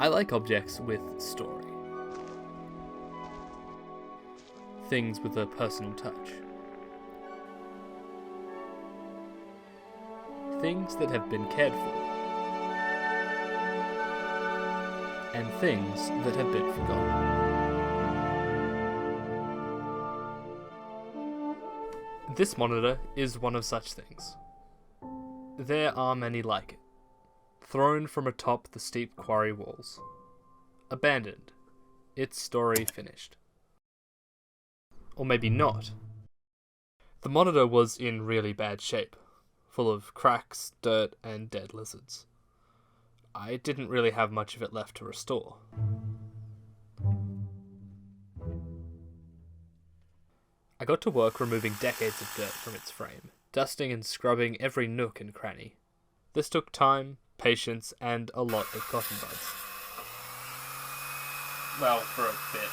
I like objects with story. Things with a personal touch. Things that have been cared for. And things that have been forgotten. This monitor is one of such things. There are many like it. Thrown from atop the steep quarry walls. Abandoned. Its story finished. Or maybe not. The monitor was in really bad shape, full of cracks, dirt, and dead lizards. I didn't really have much of it left to restore. I got to work removing decades of dirt from its frame, dusting and scrubbing every nook and cranny. This took time, patience, and a lot of cotton buds. Well, for a bit.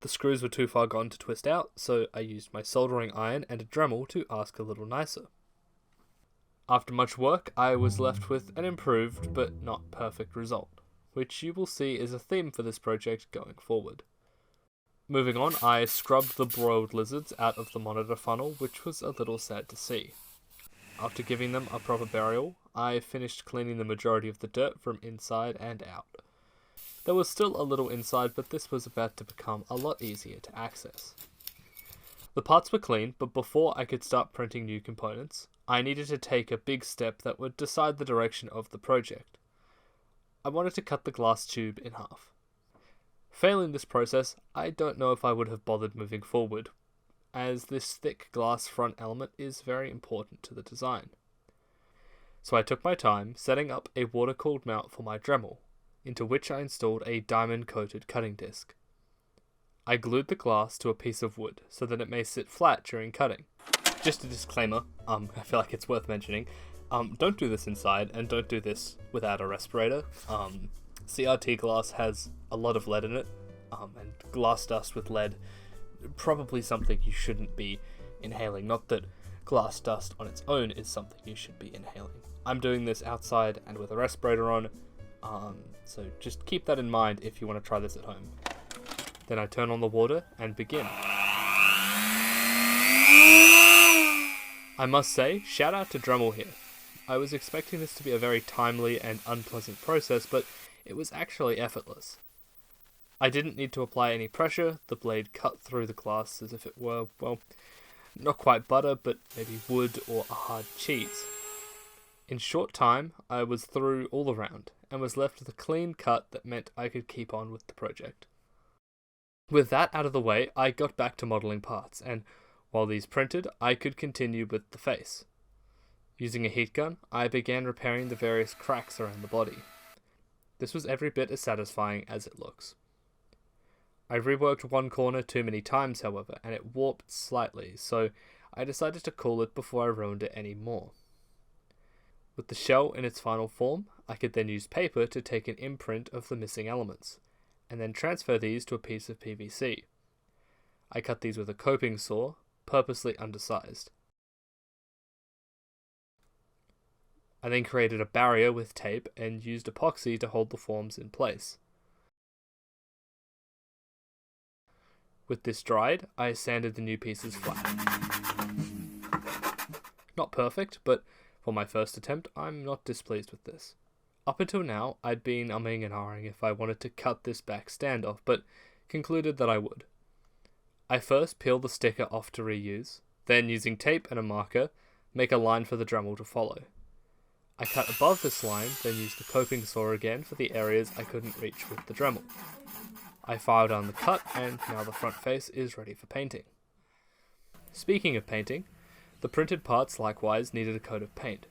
The screws were too far gone to twist out, so I used my soldering iron and a Dremel to ask a little nicer. After much work, I was left with an improved but not perfect result, which you will see is a theme for this project going forward. Moving on, I scrubbed the broiled lizards out of the monitor funnel, which was a little sad to see. After giving them a proper burial, I finished cleaning the majority of the dirt from inside and out. There was still a little inside, but this was about to become a lot easier to access. The parts were clean, but before I could start printing new components, I needed to take a big step that would decide the direction of the project. I wanted to cut the glass tube in half. Failing this process, I don't know if I would have bothered moving forward, as this thick glass front element is very important to the design. So I took my time setting up a water-cooled mount for my Dremel, into which I installed a diamond-coated cutting disc. I glued the glass to a piece of wood so that it may sit flat during cutting. Just a disclaimer, I feel like it's worth mentioning, don't do this inside, and don't do this without a respirator. CRT glass has a lot of lead in it, and glass dust with lead, probably something you shouldn't be inhaling. Not that glass dust on its own is something you should be inhaling. I'm doing this outside and with a respirator on, so just keep that in mind if you want to try this at home. Then I turn on the water and begin. I must say, shout out to Dremel here. I was expecting this to be a very timely and unpleasant process, but it was actually effortless. I didn't need to apply any pressure. The blade cut through the glass as if it were, well, not quite butter, but maybe wood or a hard cheese. In short time, I was through all around, and was left with a clean cut that meant I could keep on with the project. With that out of the way, I got back to modelling parts, and while these printed, I could continue with the face. Using a heat gun, I began repairing the various cracks around the body. This was every bit as satisfying as it looks. I reworked one corner too many times, however, and it warped slightly, so I decided to cool it before I ruined it any more. With the shell in its final form, I could then use paper to take an imprint of the missing elements, and then transfer these to a piece of PVC. I cut these with a coping saw, purposely undersized. I then created a barrier with tape and used epoxy to hold the forms in place. With this dried, I sanded the new pieces flat. Not perfect, but for my first attempt, I'm not displeased with this. Up until now, I'd been umming and ahhing if I wanted to cut this back standoff, but concluded that I would. I first peel the sticker off to reuse, then using tape and a marker, make a line for the Dremel to follow. I cut above this line, then used the coping saw again for the areas I couldn't reach with the Dremel. I filed down the cut, and now the front face is ready for painting. Speaking of painting, the printed parts likewise needed a coat of paint.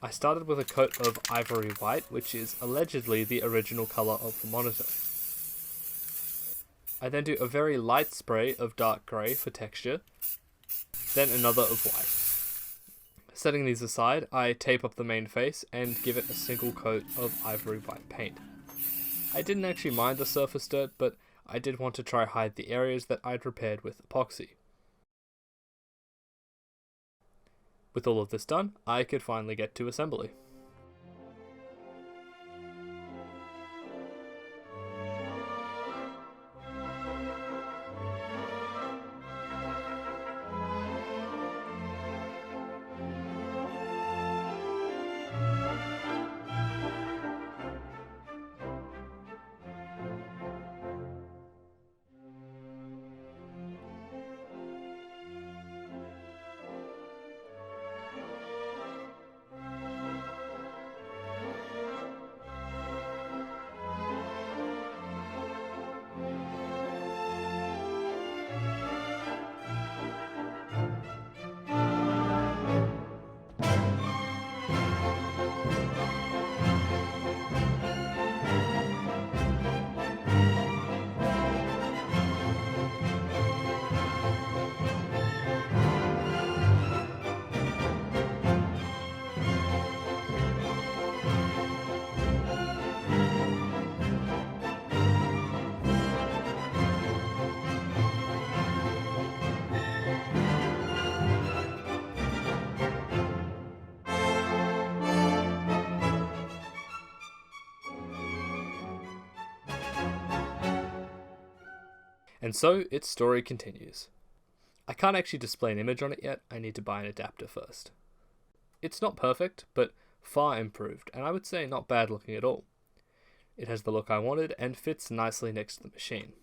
I started with a coat of ivory white, which is allegedly the original colour of the monitor. I then do a very light spray of dark grey for texture, then another of white. Setting these aside, I tape up the main face and give it a single coat of ivory white paint. I didn't actually mind the surface dirt, but I did want to try hide the areas that I'd repaired with epoxy. With all of this done, I could finally get to assembly. And so its story continues. I can't actually display an image on it yet, I need to buy an adapter first. It's not perfect, but far improved, and I would say not bad looking at all. It has the look I wanted and fits nicely next to the machine.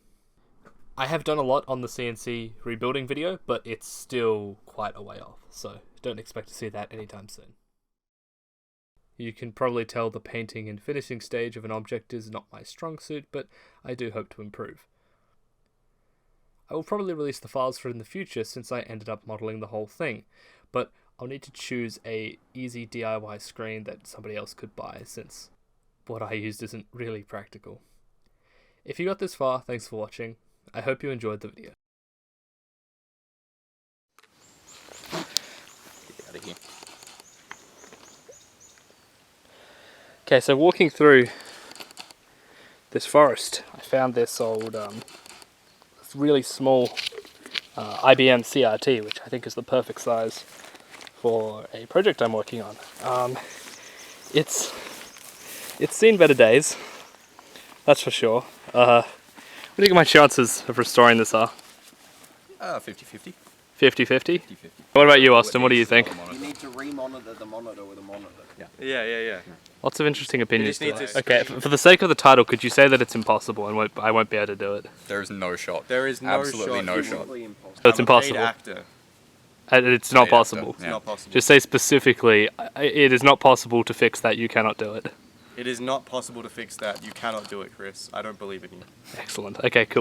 I have done a lot on the CNC rebuilding video, but it's still quite a way off, so don't expect to see that anytime soon. You can probably tell the painting and finishing stage of an object is not my strong suit, but I do hope to improve. I will probably release the files for it in the future since I ended up modelling the whole thing, but I'll need to choose a easy DIY screen that somebody else could buy since what I used isn't really practical. If you got this far, thanks for watching. I hope you enjoyed the video. Get out of here. Okay, so walking through this forest, I found this old, really small IBM CRT, which I think is the perfect size for a project I'm working on. It's seen better days, that's for sure. What do you think my chances of restoring this are? 50-50. 50-50? What about you, Austin? What do you think? You need to remonitor the monitor with a monitor. Yeah. Lots of interesting opinions. You just need to Okay, for the sake of the title, could you say that it's impossible and I won't be able to do it? There is no shot. There is no Absolutely shot. no shot. Probably impossible. So it's I'm a paid impossible. actor. It's not Paid possible. actor. It's not possible. Just say specifically, it is not possible to fix that, you cannot do it. It is not possible to fix that. You cannot do it, Chris. I don't believe in you. Excellent. Okay, cool.